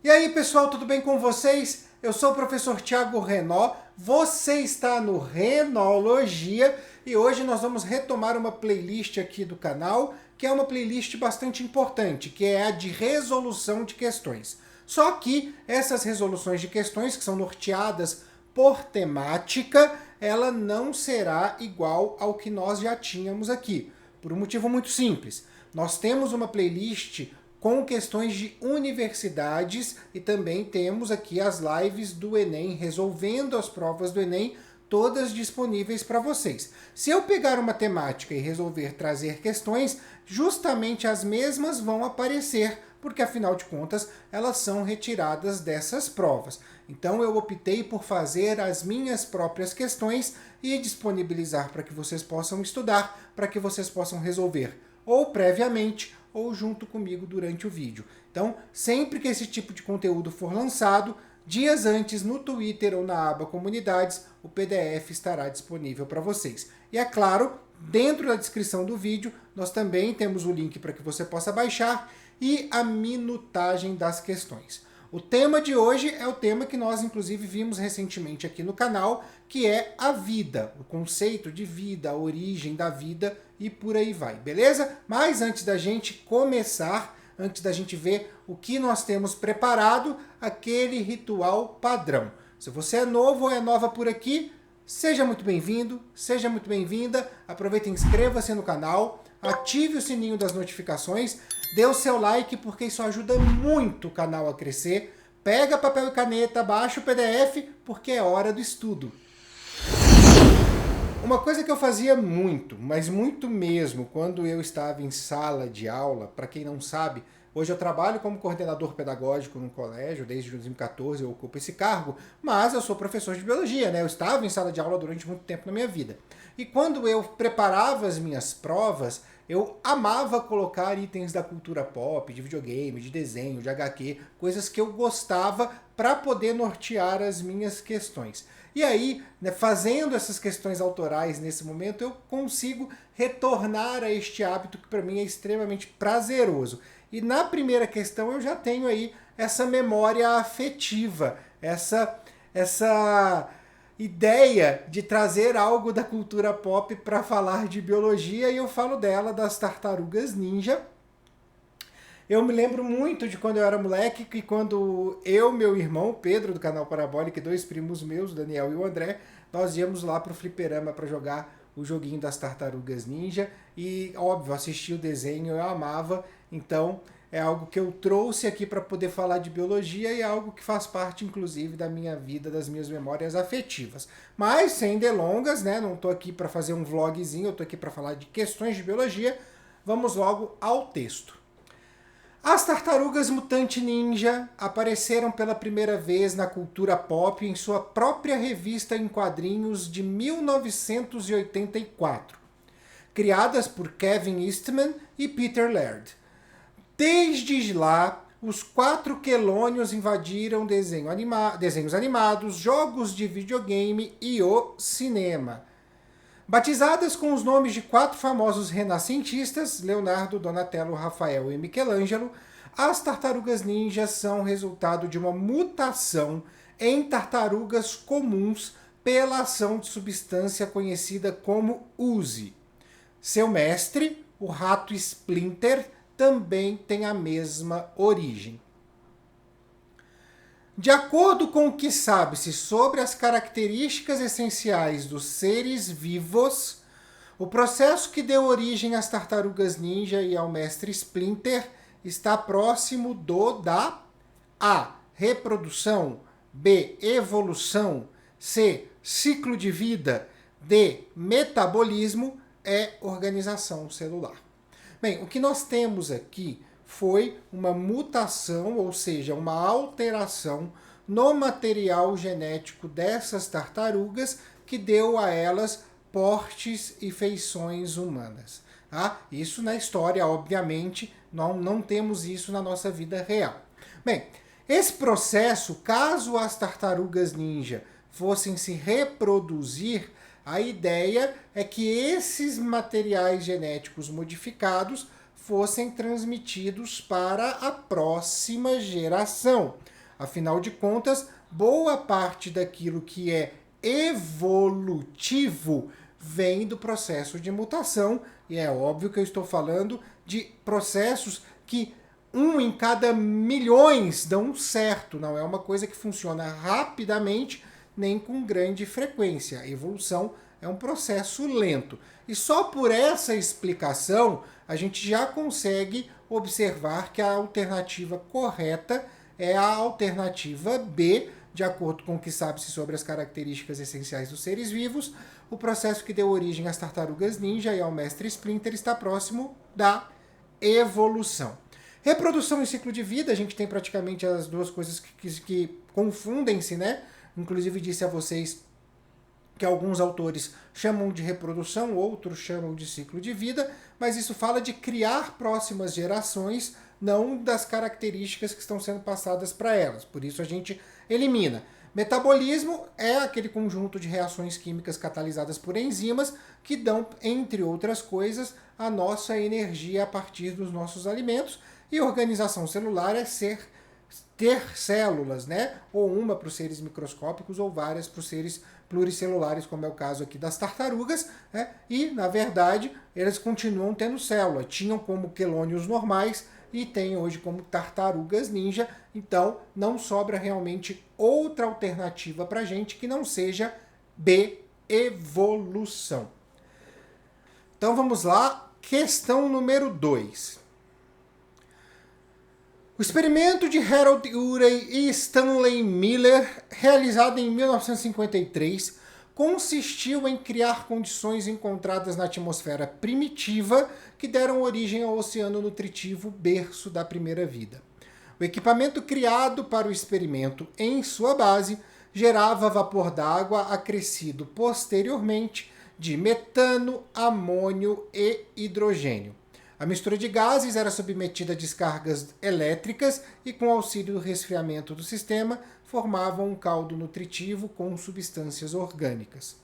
E aí pessoal, tudo bem com vocês? Eu sou o professor Thiago Renó, você está no Renologia e hoje nós vamos retomar uma playlist aqui do canal, que é uma playlist bastante importante, que é a de resolução de questões. Só que essas resoluções de questões, que são norteadas por temática, ela não será igual ao que nós já tínhamos aqui, por um motivo muito simples. Nós temos uma playlist com questões de universidades e também temos aqui as lives do Enem, resolvendo as provas do Enem, todas disponíveis para vocês. Se eu pegar uma temática e resolver trazer questões, justamente as mesmas vão aparecer, porque afinal de contas elas são retiradas dessas provas. Então eu optei por fazer as minhas próprias questões e disponibilizar para que vocês possam estudar, para que vocês possam resolver ou previamente ou junto comigo durante o vídeo. Então, sempre que esse tipo de conteúdo for lançado, dias antes no Twitter ou na aba Comunidades, o PDF estará disponível para vocês. E é claro, dentro da descrição do vídeo, nós também temos o link para que você possa baixar e a minutagem das questões. O tema de hoje é o tema que nós, inclusive, vimos recentemente aqui no canal, que é a vida, o conceito de vida, a origem da vida e por aí vai, beleza? Mas antes da gente começar, antes da gente ver o que nós temos preparado, aquele ritual padrão. Se você é novo ou é nova por aqui, seja muito bem-vindo, seja muito bem-vinda, aproveita e inscreva-se no canal, ative o sininho das notificações, dê o seu like porque isso ajuda muito o canal a crescer. Pega papel e caneta, baixa o PDF porque é hora do estudo. Uma coisa que eu fazia muito, mas muito mesmo, quando eu estava em sala de aula, para quem não sabe, hoje eu trabalho como coordenador pedagógico num colégio, desde 2014 eu ocupo esse cargo, mas eu sou professor de biologia, né? Eu estava em sala de aula durante muito tempo na minha vida. E quando eu preparava as minhas provas, eu amava colocar itens da cultura pop, de videogame, de desenho, de HQ, coisas que eu gostava para poder nortear as minhas questões. E aí, né, fazendo essas questões autorais nesse momento, eu consigo retornar a este hábito que para mim é extremamente prazeroso. E na primeira questão eu já tenho aí essa memória afetiva, essa ideia de trazer algo da cultura pop para falar de biologia, e eu falo dela, das tartarugas ninja. Eu me lembro muito de quando eu era moleque, que quando eu, meu irmão, Pedro, do canal Parabólica, e dois primos meus, o Daniel e o André, nós íamos lá pro fliperama para jogar o joguinho das tartarugas ninja, e óbvio, assistir o desenho eu amava, então é algo que eu trouxe aqui para poder falar de biologia e é algo que faz parte, inclusive, da minha vida, das minhas memórias afetivas. Mas, sem delongas, né? Não estou aqui para fazer um vlogzinho, eu estou aqui para falar de questões de biologia. Vamos logo ao texto. As tartarugas mutante ninja apareceram pela primeira vez na cultura pop em sua própria revista em quadrinhos de 1984, criadas por Kevin Eastman e Peter Laird. Desde lá, os 4 quelônios invadiram desenhos animados, jogos de videogame e o cinema. Batizadas com os nomes de 4 famosos renascentistas, Leonardo, Donatello, Rafael e Michelangelo, as tartarugas ninjas são resultado de uma mutação em tartarugas comuns pela ação de substância conhecida como Uzi. Seu mestre, o rato Splinter, também tem a mesma origem. De acordo com o que sabe-se sobre as características essenciais dos seres vivos, o processo que deu origem às tartarugas ninja e ao mestre Splinter está próximo da A. Reprodução, B. Evolução, C. Ciclo de vida, D. Metabolismo, E. Organização celular. Bem, o que nós temos aqui foi uma mutação, ou seja, uma alteração no material genético dessas tartarugas que deu a elas portes e feições humanas. Tá? Isso na história, obviamente, não temos isso na nossa vida real. Bem, esse processo, caso as tartarugas ninja fossem se reproduzir, a ideia é que esses materiais genéticos modificados fossem transmitidos para a próxima geração. Afinal de contas, boa parte daquilo que é evolutivo vem do processo de mutação, e é óbvio que eu estou falando de processos que 1 em cada milhões dão certo, não é uma coisa que funciona rapidamente nem com grande frequência. A evolução é um processo lento. E só por essa explicação a gente já consegue observar que a alternativa correta é a alternativa B, de acordo com o que sabe-se sobre as características essenciais dos seres vivos. O processo que deu origem às tartarugas ninja e ao mestre Splinter está próximo da evolução. Reprodução e ciclo de vida, a gente tem praticamente as duas coisas que confundem-se, né? Inclusive disse a vocês que alguns autores chamam de reprodução, outros chamam de ciclo de vida, mas isso fala de criar próximas gerações, não das características que estão sendo passadas para elas. Por isso a gente elimina. Metabolismo é aquele conjunto de reações químicas catalisadas por enzimas que dão, entre outras coisas, a nossa energia a partir dos nossos alimentos. E organização celular é ter células, né? Ou uma para os seres microscópicos ou várias para os seres pluricelulares, como é o caso aqui das tartarugas, né? E, na verdade, eles continuam tendo célula. Tinham como quelônios normais e tem hoje como tartarugas ninja. Então, não sobra realmente outra alternativa para a gente que não seja B, evolução. Então, vamos lá. Questão número 2. O experimento de Harold Urey e Stanley Miller, realizado em 1953, consistiu em criar condições encontradas na atmosfera primitiva que deram origem ao oceano nutritivo, berço da primeira vida. O equipamento criado para o experimento, em sua base, gerava vapor d'água acrescido posteriormente de metano, amônio e hidrogênio. A mistura de gases era submetida a descargas elétricas e, com auxílio do resfriamento do sistema, formavam um caldo nutritivo com substâncias orgânicas.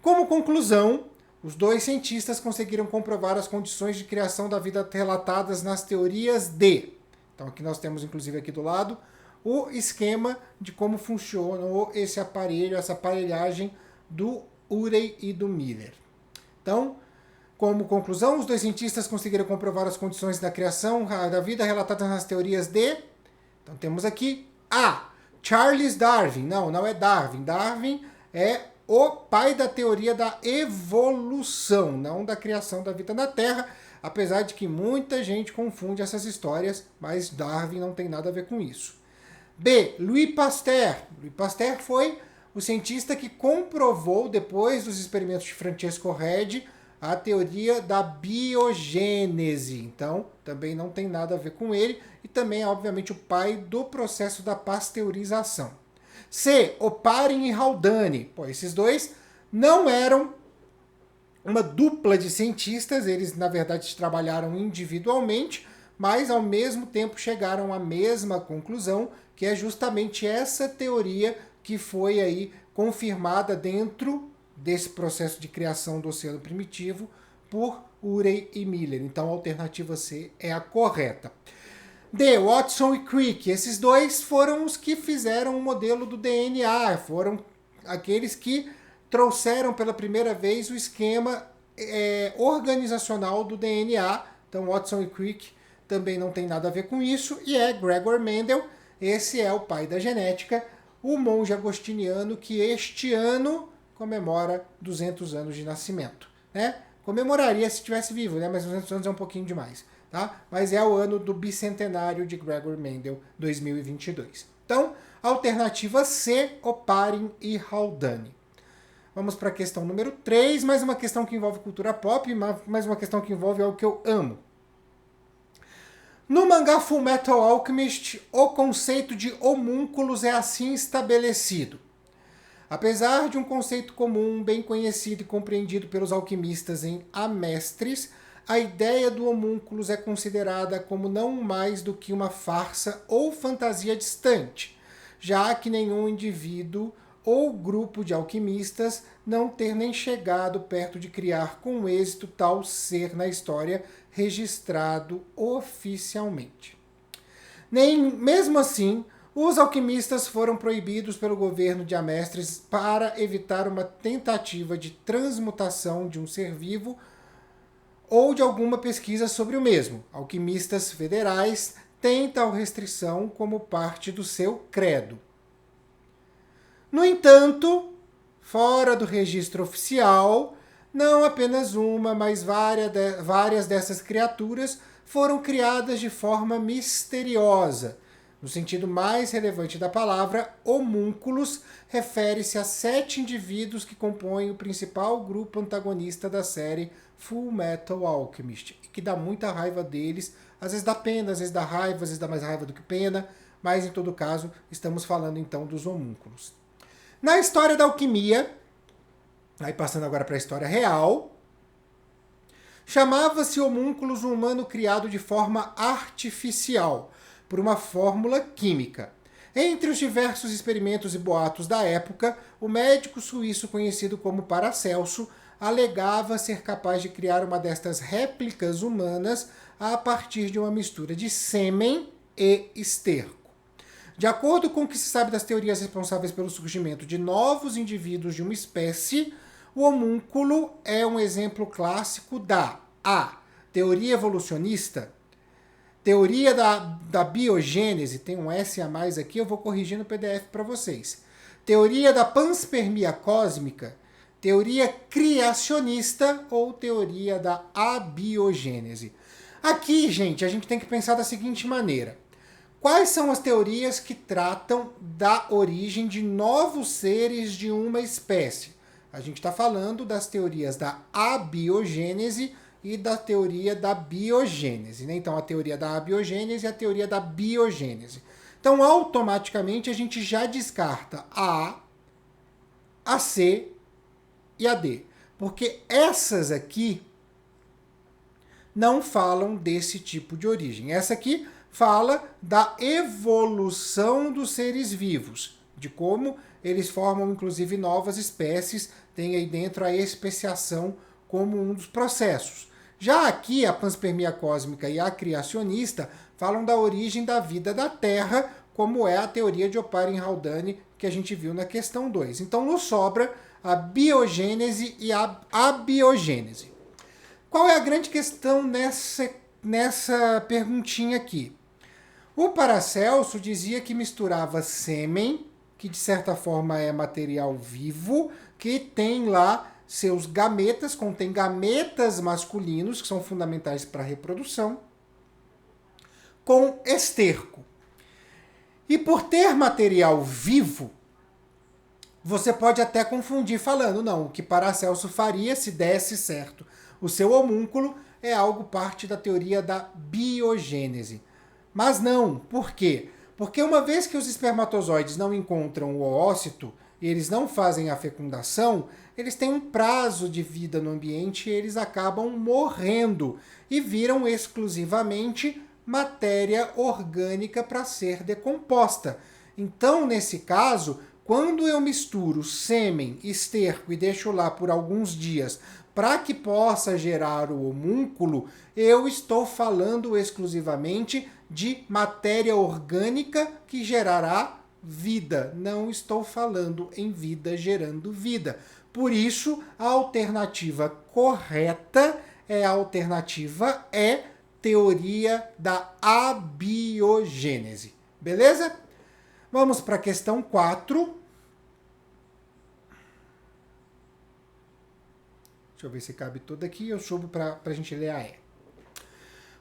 Como conclusão, os dois cientistas conseguiram comprovar as condições de criação da vida relatadas nas teorias de... Então aqui nós temos, inclusive aqui do lado, o esquema de como funcionou esse aparelho, essa aparelhagem do Urey e do Miller. Então, como conclusão, os dois cientistas conseguiram comprovar as condições da criação da vida relatadas nas teorias de... Então temos aqui A. Charles Darwin. Não é Darwin. Darwin é o pai da teoria da evolução, não da criação da vida na Terra, apesar de que muita gente confunde essas histórias, mas Darwin não tem nada a ver com isso. B. Louis Pasteur. Louis Pasteur foi o cientista que comprovou, depois dos experimentos de Francesco Redi, a teoria da biogênese. Então, também não tem nada a ver com ele. E também, obviamente, o pai do processo da pasteurização. C. Oparin e Haldane. Pô, esses dois não eram uma dupla de cientistas. Eles, na verdade, trabalharam individualmente, mas, ao mesmo tempo, chegaram à mesma conclusão, que é justamente essa teoria que foi aí confirmada dentro desse processo de criação do oceano primitivo por Urey e Miller. Então a alternativa C é a correta. D. Watson e Crick. Esses dois foram os que fizeram o modelo do DNA, foram aqueles que trouxeram pela primeira vez o esquema organizacional do DNA. Então Watson e Crick também não tem nada a ver com isso. E é Gregor Mendel, esse é o pai da genética, o monge agostiniano que este ano comemora 200 anos de nascimento, né? Comemoraria se estivesse vivo, né? Mas 200 anos é um pouquinho demais, tá? Mas é o ano do bicentenário de Gregor Mendel, 2022. Então, alternativa C, Oparin e Haldane. Vamos para a questão número 3, mais uma questão que envolve cultura pop, mais uma questão que envolve algo que eu amo. No mangá Fullmetal Alchemist, o conceito de homúnculos é assim estabelecido. Apesar de um conceito comum, bem conhecido e compreendido pelos alquimistas em A Mestres, a ideia do homúnculos é considerada como não mais do que uma farsa ou fantasia distante, já que nenhum indivíduo ou grupo de alquimistas não ter nem chegado perto de criar com êxito tal ser na história registrado oficialmente. Mesmo assim, os alquimistas foram proibidos pelo governo de Amestres para evitar uma tentativa de transmutação de um ser vivo ou de alguma pesquisa sobre o mesmo. Alquimistas federais têm tal restrição como parte do seu credo. No entanto, fora do registro oficial, não apenas uma, mas várias dessas criaturas foram criadas de forma misteriosa. No sentido mais relevante da palavra, homúnculos refere-se a 7 indivíduos que compõem o principal grupo antagonista da série Full Metal Alchemist, que dá muita raiva deles, às vezes dá pena, às vezes dá raiva, às vezes dá mais raiva do que pena, mas em todo caso estamos falando então dos homúnculos. Na história da alquimia, aí passando agora para a história real, chamava-se homúnculos um humano criado de forma artificial, por uma fórmula química. Entre os diversos experimentos e boatos da época, o médico suíço conhecido como Paracelso alegava ser capaz de criar uma destas réplicas humanas a partir de uma mistura de sêmen e esterco. De acordo com o que se sabe das teorias responsáveis pelo surgimento de novos indivíduos de uma espécie, o homúnculo é um exemplo clássico da A. Teoria evolucionista, teoria da biogênese, tem um S a mais aqui, eu vou corrigir no PDF para vocês. Teoria da panspermia cósmica, teoria criacionista ou teoria da abiogênese. Aqui, gente, a gente tem que pensar da seguinte maneira. Quais são as teorias que tratam da origem de novos seres de uma espécie? A gente está falando das teorias da abiogênese e da teoria da biogênese, né? Então, a teoria da abiogênese e a teoria da biogênese. Então, automaticamente, a gente já descarta a C e a D. Porque essas aqui não falam desse tipo de origem. Essa aqui fala da evolução dos seres vivos, de como eles formam, inclusive, novas espécies, tem aí dentro a especiação como um dos processos. Já aqui, a panspermia cósmica e a criacionista falam da origem da vida da Terra, como é a teoria de Oparin-Haldane, que a gente viu na questão 2. Então, nos sobra a biogênese e a abiogênese. Qual é a grande questão nessa perguntinha aqui? O Paracelso dizia que misturava sêmen, que de certa forma é material vivo, que tem lá seus gametas, contém gametas masculinos, que são fundamentais para a reprodução, com esterco. E por ter material vivo, você pode até confundir falando, não, o que Paracelso faria se desse certo o seu homúnculo é algo parte da teoria da biogênese. Mas não, por quê? Porque uma vez que os espermatozoides não encontram o oócito, e eles não fazem a fecundação, eles têm um prazo de vida no ambiente e eles acabam morrendo e viram exclusivamente matéria orgânica para ser decomposta. Então, nesse caso, quando eu misturo sêmen, esterco e deixo lá por alguns dias para que possa gerar o homúnculo, eu estou falando exclusivamente de matéria orgânica que gerará vida. Não estou falando em vida gerando vida. Por isso, a alternativa correta é a alternativa E, teoria da abiogênese. Beleza? Vamos para a questão 4. Deixa eu ver se cabe toda aqui. Eu subo para a gente ler a E.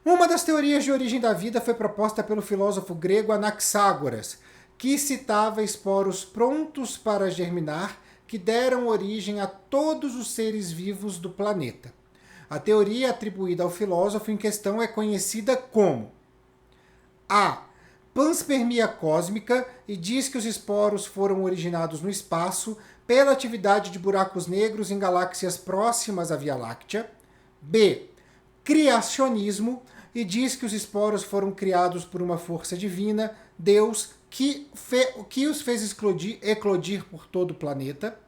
Uma das teorias de origem da vida foi proposta pelo filósofo grego Anaxágoras, que citava esporos prontos para germinar que deram origem a todos os seres vivos do planeta. A teoria atribuída ao filósofo em questão é conhecida como A. Panspermia cósmica e diz que os esporos foram originados no espaço pela atividade de buracos negros em galáxias próximas à Via Láctea. B. Criacionismo e diz que os esporos foram criados por uma força divina, Deus, que os fez eclodir por todo o planeta.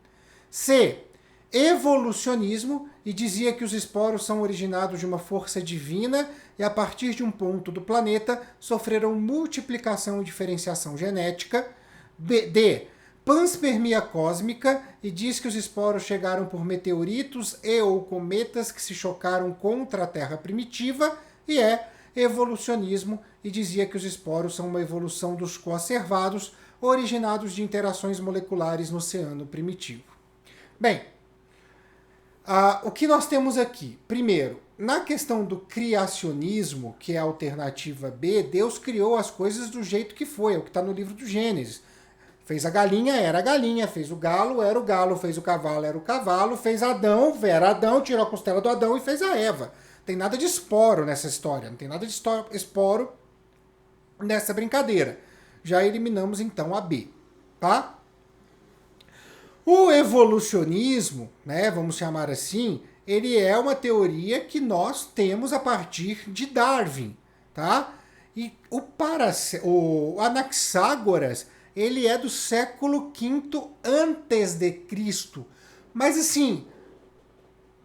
C. Evolucionismo e dizia que os esporos são originados de uma força divina e a partir de um ponto do planeta sofreram multiplicação e diferenciação genética. D. Panspermia cósmica, e diz que os esporos chegaram por meteoritos e ou cometas que se chocaram contra a Terra primitiva. E evolucionismo, e dizia que os esporos são uma evolução dos coacervados originados de interações moleculares no oceano primitivo. Bem, o que nós temos aqui? Primeiro, na questão do criacionismo, que é a alternativa B, Deus criou as coisas do jeito que foi, é o que está no livro do Gênesis. Fez a galinha, era a galinha, fez o galo, era o galo, fez o cavalo, era o cavalo, fez Adão, era Adão, tirou a costela do Adão e fez a Eva. Não tem nada de esporo nessa história, não tem nada de esporo nessa brincadeira. Já eliminamos então a B, tá? O evolucionismo, né, vamos chamar assim, ele é uma teoria que nós temos a partir de Darwin, tá? E o Anaxágoras, ele é do século V antes de Cristo. Mas assim,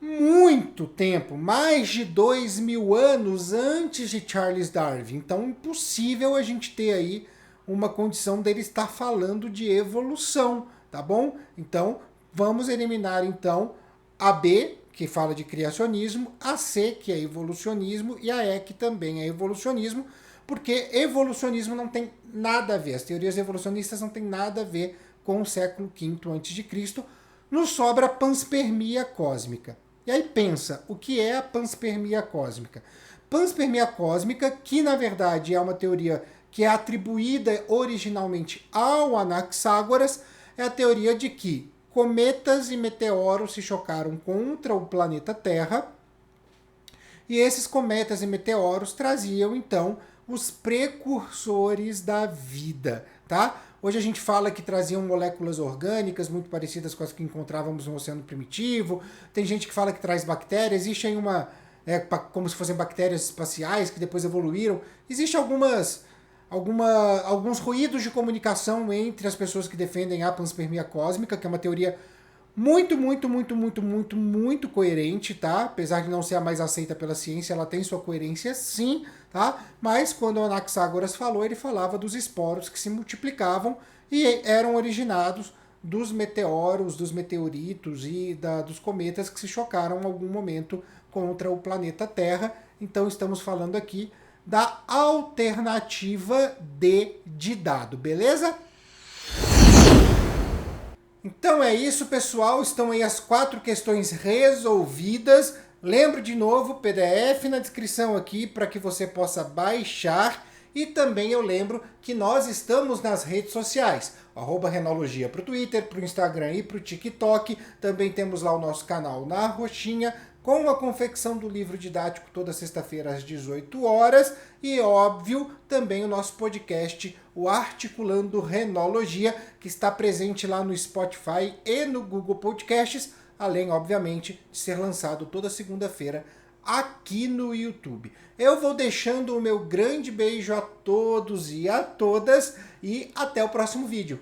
muito tempo, mais de 2000 anos antes de Charles Darwin. Então, impossível a gente ter aí uma condição dele estar falando de evolução, tá bom? Então, vamos eliminar então a B, que fala de criacionismo, a C, que é evolucionismo, e a E, que também é evolucionismo, porque evolucionismo não tem nada a ver, as teorias evolucionistas não têm nada a ver com o século V a.C., nos sobra a panspermia cósmica. E aí pensa, o que é a panspermia cósmica? Panspermia cósmica, que na verdade é uma teoria que é atribuída originalmente ao Anaxágoras, é a teoria de que cometas e meteoros se chocaram contra o planeta Terra, e esses cometas e meteoros traziam então os precursores da vida, tá? Hoje a gente fala que traziam moléculas orgânicas muito parecidas com as que encontrávamos no oceano primitivo. Tem gente que fala que traz bactérias. Existe aí como se fossem bactérias espaciais que depois evoluíram. Existe alguns ruídos de comunicação entre as pessoas que defendem a panspermia cósmica, que é uma teoria muito coerente, tá? Apesar de não ser a mais aceita pela ciência, ela tem sua coerência sim, tá? Mas quando o Anaxágoras falou, ele falava dos esporos que se multiplicavam e eram originados dos meteoros, dos meteoritos e dos cometas que se chocaram em algum momento contra o planeta Terra. Então estamos falando aqui da alternativa D de dado, beleza? Então é isso, pessoal. Estão aí as 4 questões resolvidas. Lembro de novo, PDF na descrição aqui para que você possa baixar. E também eu lembro que nós estamos nas redes sociais. @Renologia para o Twitter, para o Instagram e para o TikTok. Também temos lá o nosso canal na Roxinha, com a confecção do livro didático toda sexta-feira às 18 horas. E, óbvio, também o nosso podcast, o Articulando Renologia, que está presente lá no Spotify e no Google Podcasts, além, obviamente, de ser lançado toda segunda-feira aqui no YouTube. Eu vou deixando o meu grande beijo a todos e a todas e até o próximo vídeo.